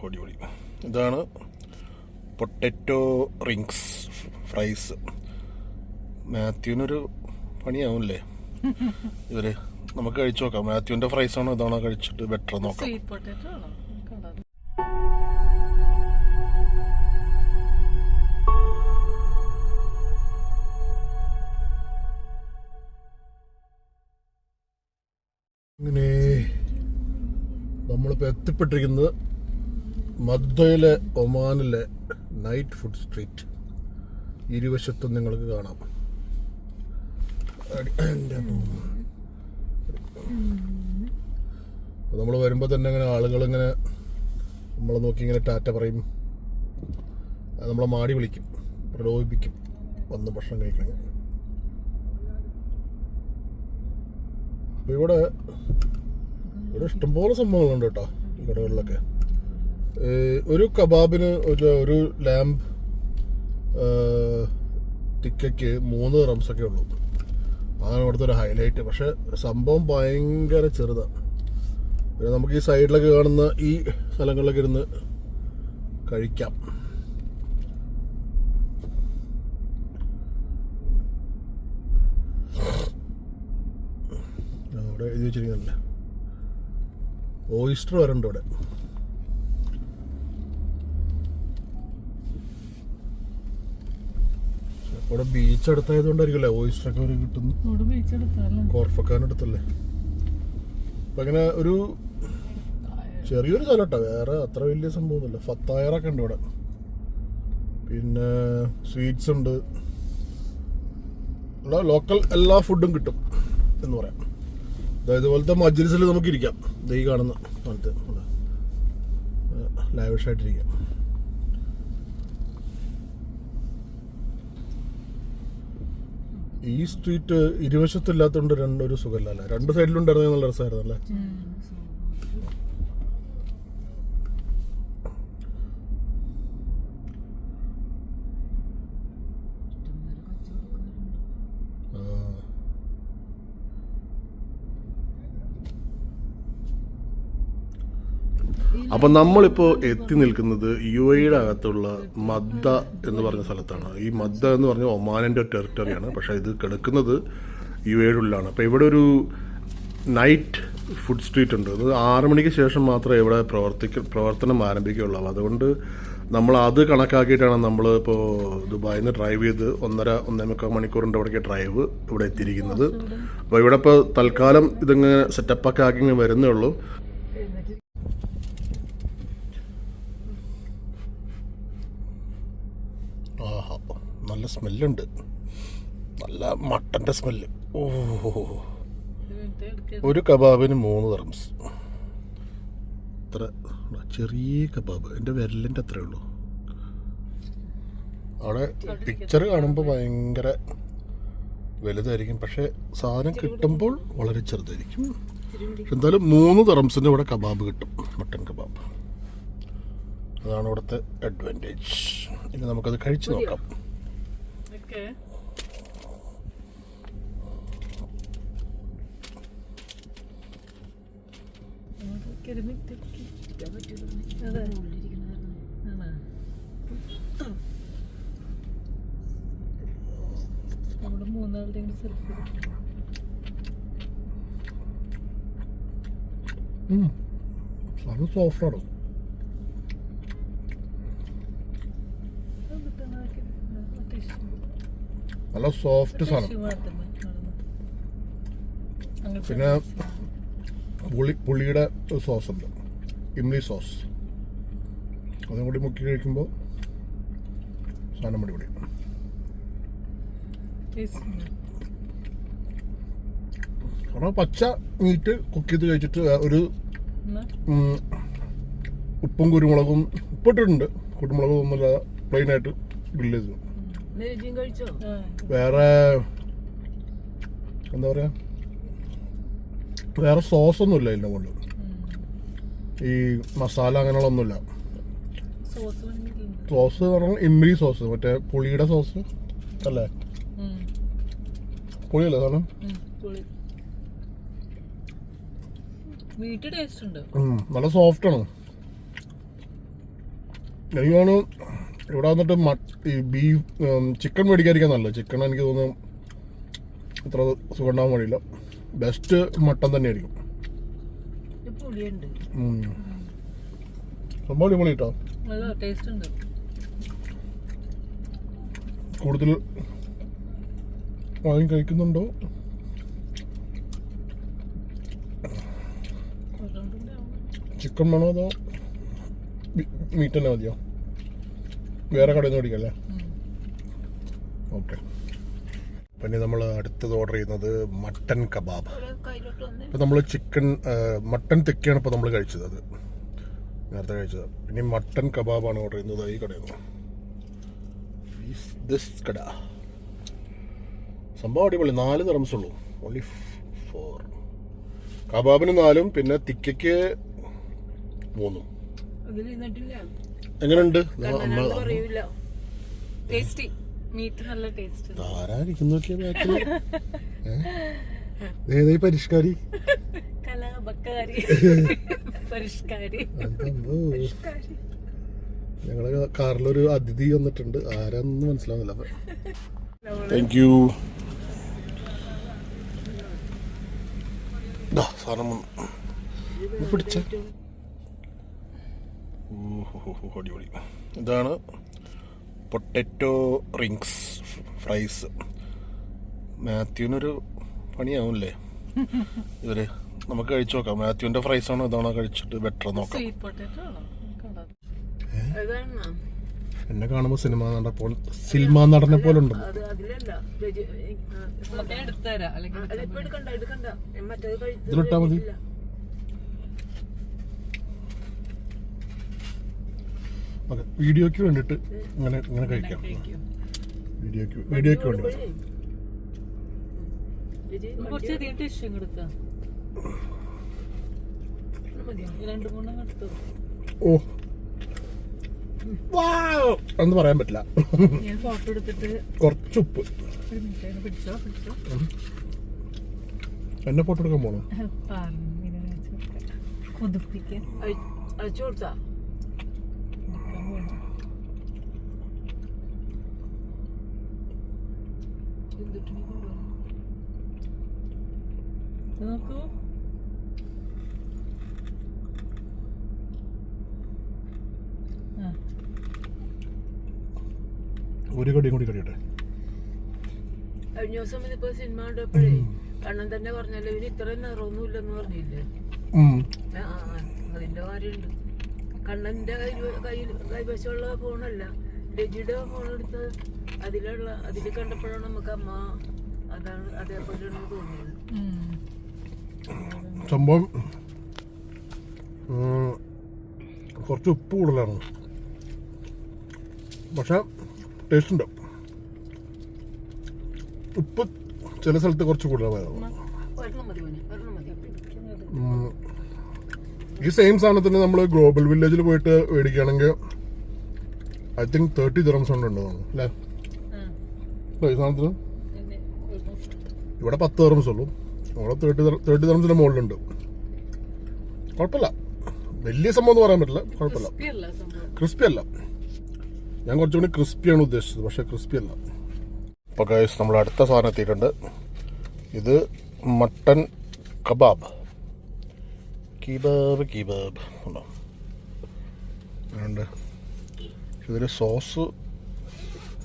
അടിപൊളി. ഇതാണ് potato rings fries. മാത്യുവിനൊരു പണിയാവുമല്ലേ ഇവര്? നമുക്ക് കഴിച്ചു നോക്കാം. മാത്യുവിന്റെ ഫ്രൈസ് ആണോ ഇതാണോ കഴിച്ചിട്ട് ബെറ്റർ നോക്കാം. ഇങ്ങനെ നമ്മളിപ്പോൾ എത്തിപ്പെട്ടിരിക്കുന്നത് മദ്ദയിലെ ഒമാനിലെ നൈറ്റ് ഫുഡ് സ്ട്രീറ്റ്. ഇരുവശത്തും നിങ്ങൾക്ക് കാണാം. നമ്മൾ വരുമ്പോൾ തന്നെ ഇങ്ങനെ ആളുകളിങ്ങനെ നമ്മളെ നോക്കി ഇങ്ങനെ ടാറ്റ പറയും, നമ്മളെ മാടി വിളിക്കും, പ്രലോഭിപ്പിക്കും വന്ന് ഭക്ഷണം കഴിക്കണം. അപ്പോൾ ഇവിടെ ഇഷ്ടംപോലെ സംഭവങ്ങളുണ്ട് കേട്ടോ ഈ കടകളിലൊക്കെ. ഒരു കബാബിന് ഒരു ലാമ്പ് ടിക്കയ്ക്ക് 3 ദിർഹംസൊക്കെ ഉള്ളൂ. അതാണ് ഇവിടുത്തെ ഒരു ഹൈലൈറ്റ്. പക്ഷെ സംഭവം ഭയങ്കര ചെറുതാണ്. പിന്നെ നമുക്ക് ഈ സൈഡിലൊക്കെ കാണുന്ന ഈ സ്ഥലങ്ങളിലൊക്കെ ഇരുന്ന് കഴിക്കാം. അവിടെ എഴുതി വെച്ചിരിക്കുന്നില്ല, ഓയിസ്റ്റർ വരണ്ട് ഇവിടെ. ഇവിടെ ബീച്ച് അടുത്തായത് കൊണ്ടായിരിക്കുമല്ലേ ഓയിസ്റ്ററൊക്കെ ഒരു കിട്ടുന്നു. കോർഫക്കാനടുത്തല്ലേ. അപ്പം അങ്ങനെ ഒരു ചെറിയൊരു സ്ഥലം കേട്ടോ, വേറെ അത്ര വലിയ സംഭവമൊന്നുമില്ല. ഫത്തായറൊക്കെ ഉണ്ട് ഇവിടെ. പിന്നെ സ്വീറ്റ്സ് ഉണ്ട്. ഇവിടെ ലോക്കൽ എല്ലാ ഫുഡും കിട്ടും എന്ന് പറയാം. അതായത് ഇതുപോലത്തെ മജ്ലിസിൽ നമുക്കിരിക്കാം. ഈ കാണുന്ന പോലത്തെ ലാവിഷായിട്ടിരിക്കാം. ഈ സ്ട്രീറ്റ് ഇരുവശത്തില്ലാത്തതുകൊണ്ട് രണ്ടൊരു സുഖമല്ല. 2 സൈഡിലുണ്ടായിരുന്നെങ്കിൽ നല്ല രസമായിരുന്നു അല്ലേ? അപ്പം നമ്മളിപ്പോൾ എത്തി നിൽക്കുന്നത് UAE അകത്തുള്ള മദ്ദ എന്ന് പറഞ്ഞ സ്ഥലത്താണ്. ഈ മദ്ദ എന്ന് പറഞ്ഞ ഒമാനിൻ്റെ ടെറിട്ടറിയാണ്. പക്ഷേ ഇത് കിടക്കുന്നത് UAE ഉള്ളിലാണ്. അപ്പോൾ ഇവിടെ ഒരു നൈറ്റ് ഫുഡ് സ്ട്രീറ്റ് ഉണ്ട്. അത് 6 മണിക്ക് ശേഷം മാത്രമേ ഇവിടെ പ്രവർത്തനം ആരംഭിക്കുകയുള്ളൂ. അതുകൊണ്ട് നമ്മൾ അത് കണക്കാക്കിയിട്ടാണ് നമ്മളിപ്പോൾ ദുബായിൽ നിന്ന് ഡ്രൈവ് ചെയ്ത് 1.5 മണിക്കൂറിൻ്റെ അവിടേക്ക് ഡ്രൈവ് ഇവിടെ എത്തിയിരിക്കുന്നത്. അപ്പോൾ ഇവിടെ ഇപ്പോൾ തൽക്കാലം ഇതിങ്ങനെ സെറ്റപ്പൊക്കെ ആക്കി ഇങ്ങനെ വരുന്നേ ഉള്ളൂ. നല്ല സ്മെല്ലുണ്ട്, നല്ല മട്ടൻ്റെ സ്മെല്ല്. ഒരു കബാബിന് 3 ദിർഹംസ്. ഇത്ര ചെറിയ കബാബ്, എൻ്റെ വിരലിൻ്റെ അത്രേ ഉള്ളൂ. അവിടെ പിക്ചർ കാണുമ്പോൾ ഭയങ്കര വലുതായിരിക്കും, പക്ഷേ സാധനം കിട്ടുമ്പോൾ വളരെ ചെറുതായിരിക്കും. എന്തായാലും 3 ദിർഹംസിൻ്റെ ഇവിടെ കബാബ് കിട്ടും, മട്ടൻ കബാബ്. അതാണ് ഇവിടുത്തെ അഡ്വാൻറ്റേജ്. ഇനി നമുക്കത് കഴിച്ച് നോക്കാം. അത് സോഫ്റ്റാണ്. നല്ല സോഫ്റ്റ് സാധനം. പിന്നെ പുളിയുടെ സോസ് ഉണ്ട്, ഇംലി സോസ്. അതും കൂടി മുക്കി കഴിക്കുമ്പോൾ സാധനം അടിപൊളി. കാരണം പച്ച മീറ്റ് കുക്ക് ചെയ്ത് കഴിച്ചിട്ട് ഒരു ഉപ്പും കുരുമുളകും ഉപ്പിട്ടിട്ടുണ്ട്, കുരുമുളകും ഒന്നുമില്ല, പ്ലെയിനായിട്ട് ഗ്രില്ല് ചെയ്തു. വേറെ എന്താ പറയാ, വേറെ സോസ് ഒന്നുമില്ല ഇതിൻ്റെ മുകളിൽ. ഈ മസാല അങ്ങനെയുള്ളൊന്നുമില്ല. സോസ് പറഞ്ഞാൽ ഇമ്ലി സോസ്, മറ്റേ പുളിയുടെ സോസ് അല്ലേ? പുളിയല്ലേ സാധനം? നല്ല സോഫ്റ്റ് ആണ്. എനിക്ക് തോന്നുന്നു ഇവിടെ വന്നിട്ട് ഈ ബീഫ് ചിക്കൻ മേടിക്കാതിരിക്കാൻ നല്ലത്. ചിക്കൻ എനിക്ക് തോന്നുന്നു അത്ര സുഖം ഉണ്ടാകാൻ വഴിയില്ല. ബെസ്റ്റ് മട്ടൻ തന്നെയായിരിക്കും. സംഭവം അടിപൊളി കേട്ടോ. കൂടുതൽ വാങ്ങി കഴിക്കുന്നുണ്ടോ? ചിക്കൻ വേണോ അതോ മീറ്റ് തന്നെ മതിയോ? വേറെ കടയിൽ നിന്ന് മേടിക്കല്ലേ? ഓക്കെ. പിന്നെ നമ്മൾ അടുത്തത് ഓർഡർ ചെയ്യുന്നത് മട്ടൻ കബാബ്. ഇപ്പം നമ്മൾ മട്ടൻ തെക്കിയാണ് ഇപ്പോൾ നമ്മൾ കഴിച്ചത്. അത് നേരത്തെ കഴിച്ചത്. ഇനി മട്ടൻ കബാബാണ് ഓർഡർ ചെയ്യുന്നത് ഈ കടയിൽ നിന്ന്. ദിസ് കട സംഭവം അടിപൊളി. 4 ദിർഹംസ് ഉള്ളൂ. ഓൺലി 4. കബാബിന് 4, പിന്നെ തിക്കയ്ക്ക് 3. എങ്ങനെയുണ്ട്? ഏതായി പരിഷ്കാരി? ഞങ്ങളെ കാറിലൊരു അതിഥി വന്നിട്ടുണ്ട്. ആരാന്ന് മനസ്സിലാവുന്നില്ല. Thank you. സാധനം പിടിച്ച അടിപൊളി. ഇതാണ് പൊട്ടറ്റോ റിങ്സ് ഫ്രൈസ്. മാത്യുവിനൊരു പണിയാവുമല്ലേ ഇവര്? നമുക്ക് കഴിച്ചു നോക്കാം. മാത്യുവിന്റെ ഫ്രൈസ് ആണോ ഇതാണോ കഴിച്ചിട്ട് ബെറ്റർ നോക്കാം. എന്നെ കാണുമ്പോ സിനിമ നടനെ പോലെ ഉണ്ട്. ഇതിലിട്ടാ മതി. വീഡിയോക്ക് വേണ്ടിട്ട് ഇങ്ങനെ കഴിക്കാം. വീഡിയോക്ക് വേണ്ടി ഓ എന്ന് പറയാൻ പറ്റില്ല. കുറച്ച് ഉപ്പ്. എന്നെ ഫോട്ടോ എടുക്കാൻ പോണോ? നോക്കൂ. ഒരു കടിയും കൂടി കഴിയട്ടെ. കഴിഞ്ഞ ദിവസം ഇപ്പൊ സിനിമ കണ്ടപ്പോഴേ കണ്ണൻ തന്നെ പറഞ്ഞല്ലോ ഇവന് ഇത്രയും നിറമൊന്നും ഇല്ലെന്ന് പറഞ്ഞില്ലേ? അതിന്റെ കാര്യമുണ്ട്. കണ്ണന്റെ കൈവശമുള്ള ഫോണല്ല, രജിയുടെ ഫോൺ എടുത്ത് അതിൽ കണ്ടപ്പോഴാണ് നമുക്ക് അമ്മ അതാണ് അതേപോലെയാണ് തോന്നിയത്. സംഭവം കുറച്ച് ഉപ്പ് കൂടുതലാണ്, പക്ഷെ ടേസ്റ്റ് ഉണ്ട്. ഉപ്പ് ചില സ്ഥലത്ത് കുറച്ച് കൂടുതലാണ്. ഈ സെയിം സാധനത്തിന് നമ്മൾ ഗ്ലോബൽ വില്ലേജിൽ പോയിട്ട് മേടിക്കുകയാണെങ്കിൽ ഐ തിങ്ക് 30 ദിർഹംസ് ഉണ്ടെന്ന് തോന്നുന്നു അല്ലേ? ഈ സാധനത്തിന് ഇവിടെ 10 ദിർഹംസ് ഉള്ളൂ. അവിടെ 30 ദിർഹംസിന്റെ മുകളിലുണ്ട്. കുഴപ്പമില്ല, വലിയ സംഭവം എന്ന് പറയാൻ പറ്റില്ല. കുഴപ്പമില്ല, ക്രിസ്പി അല്ല. ഞാൻ കുറച്ചുകൂടി ക്രിസ്പിയാണ് ഉദ്ദേശിച്ചത്, പക്ഷെ ക്രിസ്പി അല്ല. അപ്പോൾ ഗൈസ് നമ്മൾ അടുത്ത സാധനം എത്തിയിട്ടുണ്ട്. ഇത് മട്ടൻ കബാബ്. കീബാബ് ഉണ്ടോ? ഇതിൽ സോസ്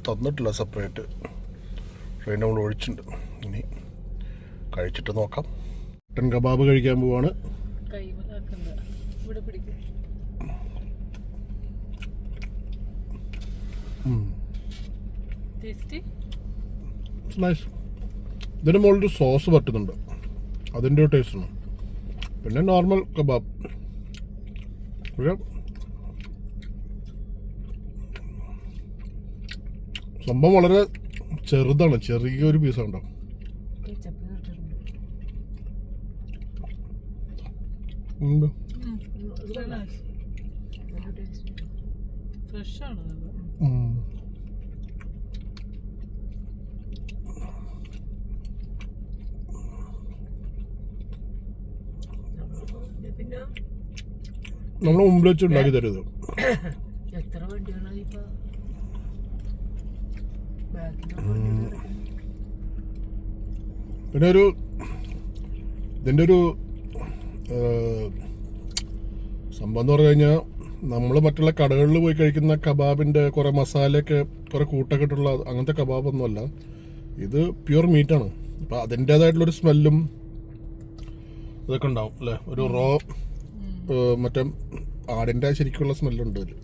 തന്നിട്ടില്ല സെപ്പറേറ്റ്, പക്ഷേ നമ്മൾ ഒഴിച്ചിട്ടുണ്ട്. ഇനി കഴിച്ചിട്ട് നോക്കാം. മട്ടൻ കബാബ് കഴിക്കാൻ പോവാണ്. ഇതിന് മുകളിൽ സോസ് പറ്റുന്നുണ്ട്, അതിൻ്റെ ഒരു ടേസ്റ്റാണ്. പിന്നെ നോർമൽ കബാബ്. സംഭവം വളരെ ചെറുതാണ്, ചെറിയൊരു പീസാണ് ഉണ്ടാവും. നമ്മളെ മുമ്പിൽ വെച്ച് ഉണ്ടാക്കി തരുത്. എത്ര വണ്ടികളാണ് ഇപ്പൊ പിന്നെ ഇതിൻ്റെ ഒരു സംഭവം എന്ന് പറഞ്ഞു കഴിഞ്ഞാൽ നമ്മൾ മറ്റുള്ള കടകളിൽ പോയി കഴിക്കുന്ന കബാബിൻ്റെ കുറേ മസാലയൊക്കെ കുറേ കൂട്ടൊക്കെ ഇട്ടുള്ള അങ്ങനത്തെ കബാബൊന്നുമല്ല. ഇത് പ്യുവർ മീറ്റാണ്. അപ്പം അതിൻ്റേതായിട്ടുള്ളൊരു സ്മെല്ലും ഇതൊക്കെ ഉണ്ടാവും അല്ലേ. ഒരു റോ മറ്റേ ആടിൻ്റെ ശരിക്കുള്ള സ്മെല്ലുണ്ട് ഇതിൽ.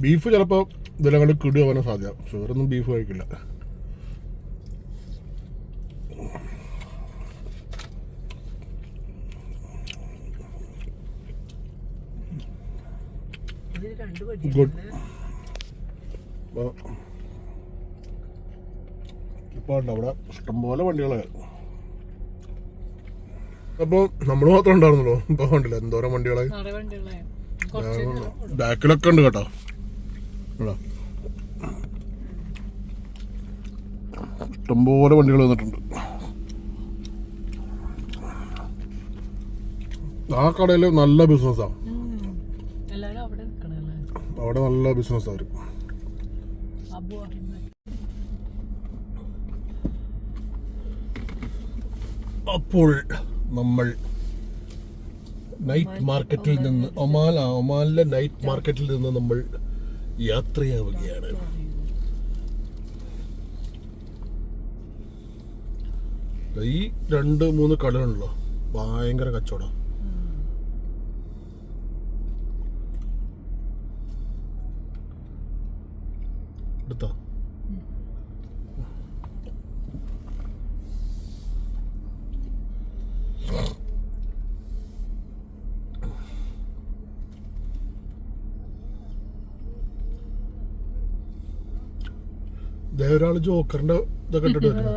ബീഫ് ചിലപ്പോൾ ഇതിലങ്ങോട്ട് കിടി ആവാൻ സാധ്യത. ഷുഗറൊന്നും ബീഫ് കഴിക്കില്ല. ഗുഡ്. ഇപ്പോൾ ഉണ്ട് അവിടെ ഇഷ്ടംപോലെ വണ്ടികളെ. അപ്പോൾ നമ്മൾ മാത്രം ഉണ്ടായിരുന്നല്ലോ. ഇപ്പോൾ ഉണ്ടല്ലോ എന്തോരം വണ്ടികളെ. ബാക്കിലൊക്കെ ഉണ്ട് കേട്ടോ. ഇഷ്ടംപോലെ വണ്ടികൾ വന്നിട്ടുണ്ട്. ആ കടയിൽ നല്ല ബിസിനസ്സാണ്. അവിടെ നല്ല ബിസിനസ് ആയിരിക്കും. അപ്പോൾ നമ്മൾ നൈറ്റ് മാർക്കറ്റിൽ നിന്ന് ഒമാനിലെ നൈറ്റ് മാർക്കറ്റിൽ നിന്ന് നമ്മൾ യാത്രയാവുകയാണ്. ഈ 2-3 കടകളുണ്ടല്ലോ, ഭയങ്കര കച്ചവടം. എടുത്തോ ഒരാള് ജോക്കറിന്റെ ഇതൊക്കെ ഇട്ടിട്ട് വരുന്നു.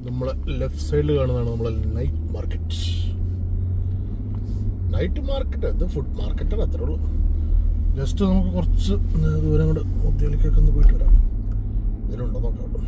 നമ്മളെ ലെഫ്റ്റ് സൈഡിൽ കാണുന്നതാണ് നമ്മളെ നൈറ്റ് മാർക്കറ്റ്. ഇത് ഫുഡ് മാർക്കറ്റാണ്, അത്രേ ഉള്ളൂ. ജസ്റ്റ് നമുക്ക് കുറച്ച് ദൂരം കൂടെ മുദ്ദയിലേക്കൊക്കെ ഒന്ന് പോയിട്ട് വരാം. ഇതിലുണ്ടോ നോക്കാം.